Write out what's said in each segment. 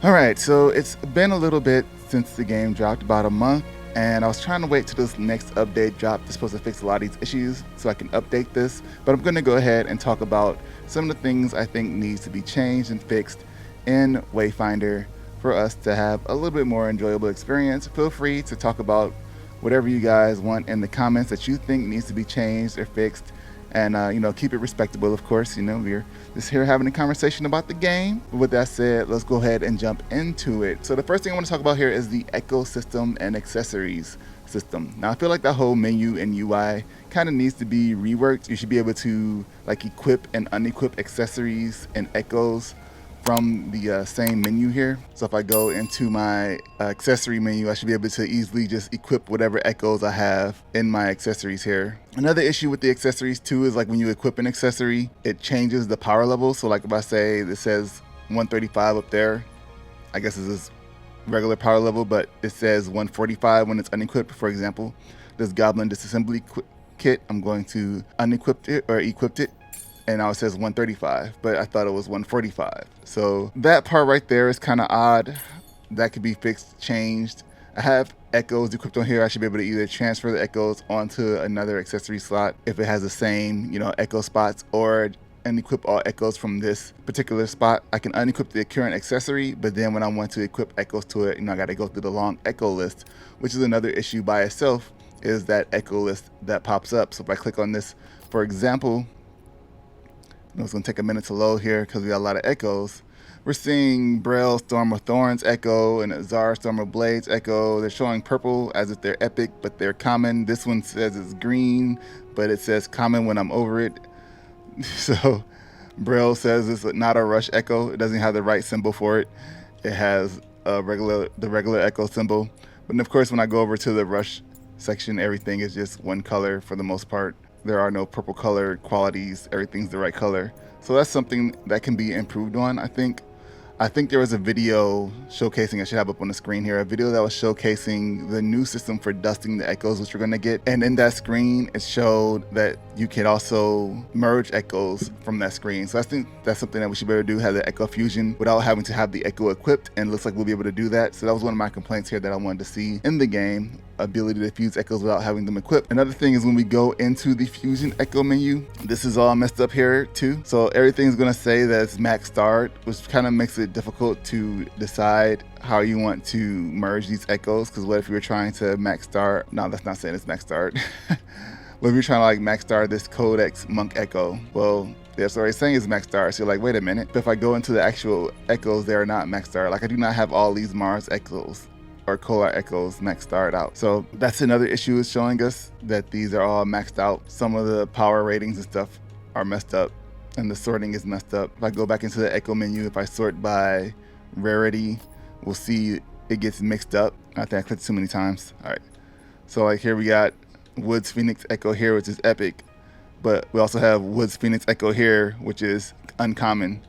Alright, so it's been a little bit since the game dropped, about a month, and I was trying to wait till this next update drop. It's supposed to fix a lot of these issues so I can update this, but I'm going to go ahead and talk about some of the things I think needs to be changed and fixed in Wayfinder for us to have a little bit more enjoyable experience. Feel free to talk about whatever you guys want in the comments that you think needs to be changed or fixed, and you know, keep it respectable, of course. You know, we're just here having a conversation about the game. But with that said, let's go ahead and jump into it. So the first thing I want to talk about here is the ecosystem and accessories system. Now I feel like that whole menu and UI kind of needs to be reworked. You should be able to like equip and unequip accessories and echoes from the same menu here. So if I go into my accessory menu, I should be able to easily just equip whatever echoes I have in my accessories here. Another issue with the accessories too is like when you equip an accessory, it changes the power level. So like if I say this says 135 up there, I guess this is regular power level, but it says 145 when it's unequipped. For example, this Goblin Disassembly Kit, I'm going to unequip it or equip it, and now it says 135, but I thought it was 145. So that part right there is kind of odd. That could be fixed, changed. I have echoes equipped on here. I should be able to either transfer the echoes onto another accessory slot if it has the same, you know, echo spots, or unequip all echoes from this particular spot. I can unequip the current accessory, but then when I want to equip echoes to it, you know, I got to go through the long echo list, which is another issue by itself, is that echo list that pops up. So if I click on this, for example, it's going to take a minute to load here because we got a lot of echoes. We're seeing Braille Storm of Thorns echo and Azar Storm of Blades echo. They're showing purple as if they're epic, but they're common. This one says it's green, but it says common when I'm over it. So Braille says it's not a rush echo. It doesn't have the right symbol for it. It has the regular echo symbol. But of course, when I go over to the rush section, everything is just one color for the most part. There are no purple color qualities. Everything's the right color. So that's something that can be improved on, I think. I think there was a video showcasing, I should have up on the screen here, a video that was showcasing the new system for dusting the echoes, which you're going to get. And in that screen, it showed that you can also merge echoes from that screen. So I think that's something that we should be able to do, have the echo fusion without having to have the echo equipped. And it looks like we'll be able to do that. So that was one of my complaints here that I wanted to see in the game. Ability to fuse echoes without having them equipped. Another thing is when we go into the fusion echo menu, this is all messed up here too. So everything's going to say that it's max start, which kind of makes it difficult to decide how you want to merge these echoes. Because what if you were trying to max start? No, that's not saying it's max start. What if you're trying to like max start this Codex Monk echo? Well, that's already saying it's max start. So you're like, wait a minute. But if I go into the actual echoes, they are not max start. Like I do not have all these Mars echoes or Kolar echoes maxed start out. So that's another issue, is showing us that these are all maxed out. Some of the power ratings and stuff are messed up and the sorting is messed up. If I go back into the echo menu, if I sort by rarity, we'll see it gets mixed up. I think I clicked too many times. All right. So like here we got Woods Phoenix Echo here, which is epic, but we also have Woods Phoenix Echo here, which is uncommon.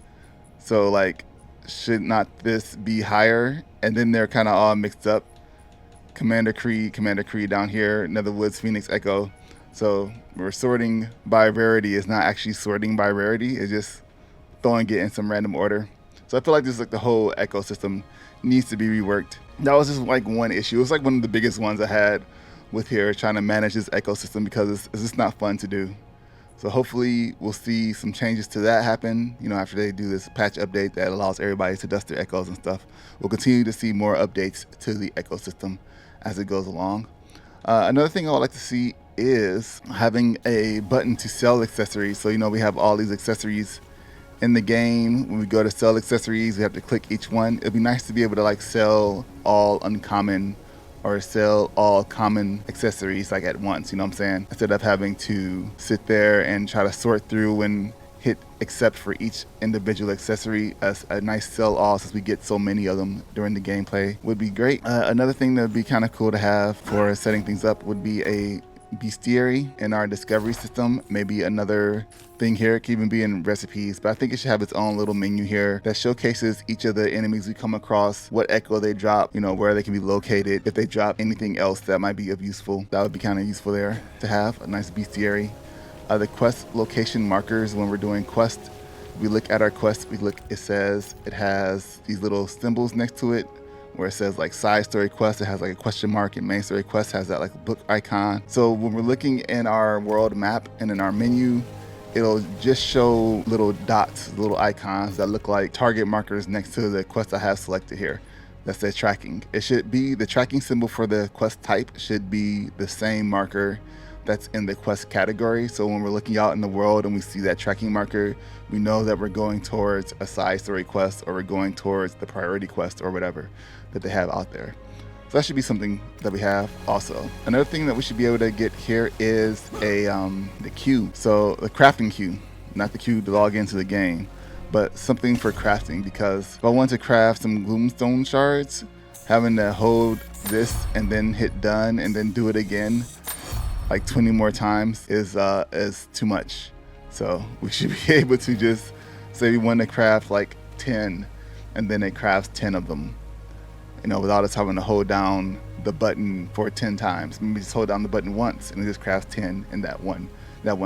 So like, should not this be higher? And then they're kind of all mixed up. Commander Creed down here, another Woods Phoenix Echo. So we're sorting by rarity. It's not actually sorting by rarity. It's just throwing it in some random order. So I feel like this is like the whole ecosystem needs to be reworked. That was just like one issue. It was like one of the biggest ones I had with here, trying to manage this ecosystem, because it's just not fun to do. So hopefully we'll see some changes to that happen, you know, after they do this patch update that allows everybody to dust their echoes and stuff. We'll continue to see more updates to the ecosystem as it goes along. Another thing I would like to see is having a button to sell accessories. So, you know, we have all these accessories in the game. When we go to sell accessories, we have to click each one. It'd be nice to be able to like sell all uncommon or sell all common accessories like at once, you know what I'm saying? Instead of having to sit there and try to sort through and hit accept for each individual accessory. As a nice sell all, since we get so many of them during the gameplay, would be great. Another thing that would be kind of cool to have for setting things up would be a Beastiary in our discovery system. Maybe another thing here, it can even be in recipes, but I think it should have its own little menu here that showcases each of the enemies we come across, what echo they drop, you know, where they can be located, if they drop anything else that might be of useful. That would be kind of useful there to have a nice Beastiary. The quest location markers when we're doing quest We look at our quest, it says it has these little symbols next to it where it says like side story quest, it has like a question mark, and main story quest has that like book icon. So when we're looking in our world map and in our menu, it'll just show little dots, little icons that look like target markers next to the quest I have selected here that says tracking. It should be the tracking symbol for the quest type should be the same marker that's in the quest category. So when we're looking out in the world and we see that tracking marker, we know that we're going towards a side story quest, or we're going towards the priority quest or whatever that they have out there. So that should be something that we have also. Another thing that we should be able to get here is the queue. So the crafting queue, not the queue to log into the game, but something for crafting, because if I want to craft some gloomstone shards, having to hold this and then hit done and then do it again like 20 more times is too much. So we should be able to just say we want to craft like 10 and then it crafts 10 of them, you know, without us having to hold down the button for 10 times. Maybe just hold down the button once and it just crafts 10 in that one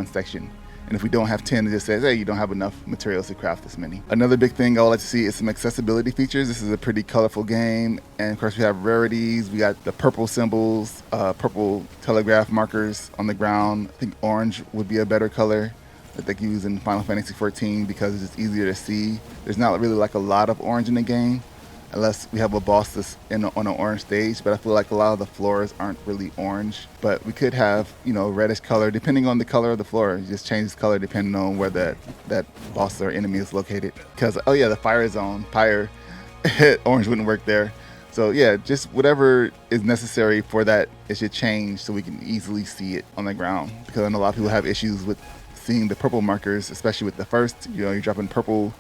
section. And if we don't have 10, it just says, hey, you don't have enough materials to craft this many. Another big thing I would like to see is some accessibility features. This is a pretty colorful game. And of course we have rarities. We got the purple symbols, purple telegraph markers on the ground. I think orange would be a better color that they can use in Final Fantasy XIV because it's just easier to see. There's not really like a lot of orange in the game, unless we have a boss that's on an orange stage, but I feel like a lot of the floors aren't really orange. But we could have, you know, reddish color depending on the color of the floor. You just change the color depending on where that boss or enemy is located. Because, oh yeah, the fire zone, orange wouldn't work there. So yeah, just whatever is necessary for that, it should change so we can easily see it on the ground. Because I know a lot of people have issues with seeing the purple markers, especially with the first, you know, you're dropping purple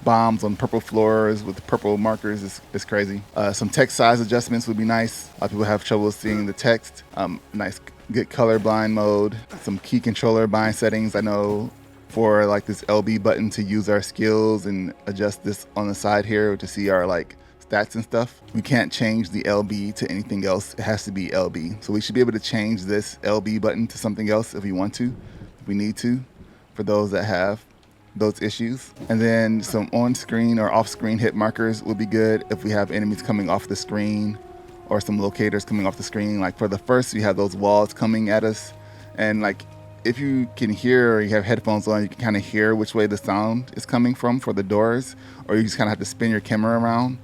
bombs on purple floors with purple markers. It's crazy. Some text size adjustments would be nice. A lot of people have trouble seeing the text. Nice, good color blind mode. Some key controller bind settings. I know for like this LB button to use our skills and adjust this on the side here to see our like stats and stuff. We can't change the LB to anything else. It has to be LB. So we should be able to change this LB button to something else if we want to, if we need to, for those that have those issues. And then some on-screen or off-screen hit markers would be good if we have enemies coming off the screen or some locators coming off the screen. Like for the first, you have those walls coming at us, and like if you can hear or you have headphones on, you can kind of hear which way the sound is coming from for the doors, or you just kind of have to spin your camera around,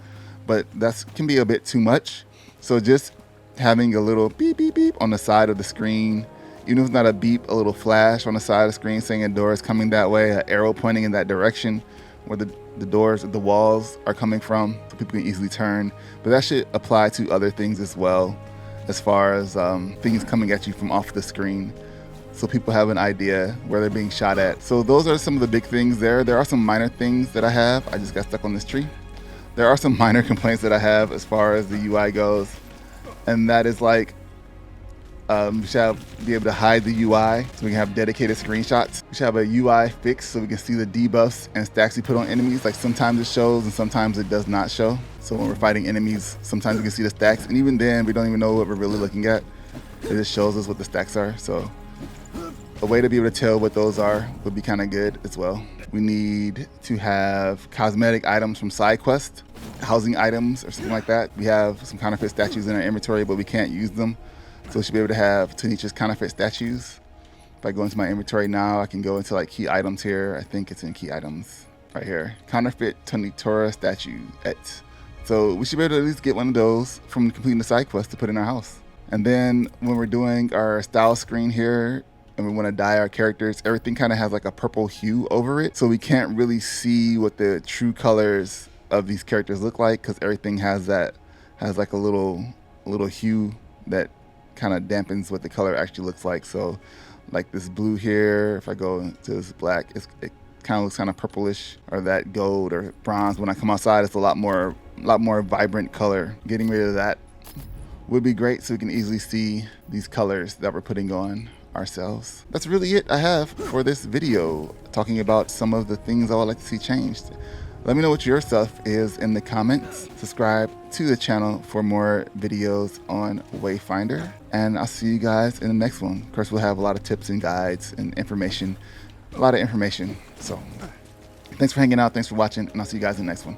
but that can be a bit too much. So just having a little beep beep beep on the side of the screen, even if it's not a beep, a little flash on the side of the screen saying a door is coming that way, an arrow pointing in that direction where the doors, the walls are coming from, so people can easily turn. But that should apply to other things as well, as far as things coming at you from off the screen, so people have an idea where they're being shot at. So those are some of the big things there. There are some minor things that I have. I just got stuck on this tree. There are some minor complaints that I have as far as the UI goes, and that is like, we should be able to hide the UI so we can have dedicated screenshots. We should have a UI fix so we can see the debuffs and stacks we put on enemies. Like sometimes it shows and sometimes it does not show. So when we're fighting enemies, sometimes we can see the stacks, and even then we don't even know what we're really looking at. It just shows us what the stacks are. So a way to be able to tell what those are would be kind of good as well. We need to have cosmetic items from side quest, housing items or something like that. We have some counterfeit statues in our inventory, but we can't use them. So we should be able to have Tanisha's counterfeit statues. If I go into my inventory now, I can go into like key items here. I think it's in key items right here. Counterfeit Tonitora statue. So we should be able to at least get one of those from completing the side quest to put in our house. And then when we're doing our style screen here and we want to dye our characters, everything kind of has like a purple hue over it. So we can't really see what the true colors of these characters look like, because everything has like a little hue that kind of dampens what the color actually looks like. So like this blue here, if I go to this black, it kind of looks kind of purplish, or that gold or bronze. When I come outside, it's a lot more vibrant color. Getting rid of that would be great so we can easily see these colors that we're putting on ourselves. That's really it I have for this video, talking about some of the things I would like to see changed. Let me know what your stuff is in the comments. Subscribe to the channel for more videos on Wayfinder, and I'll see you guys in the next one. Of course, we'll have a lot of tips and guides and information, a lot of information. So Thanks for hanging out. Thanks for watching, and I'll see you guys in the next one.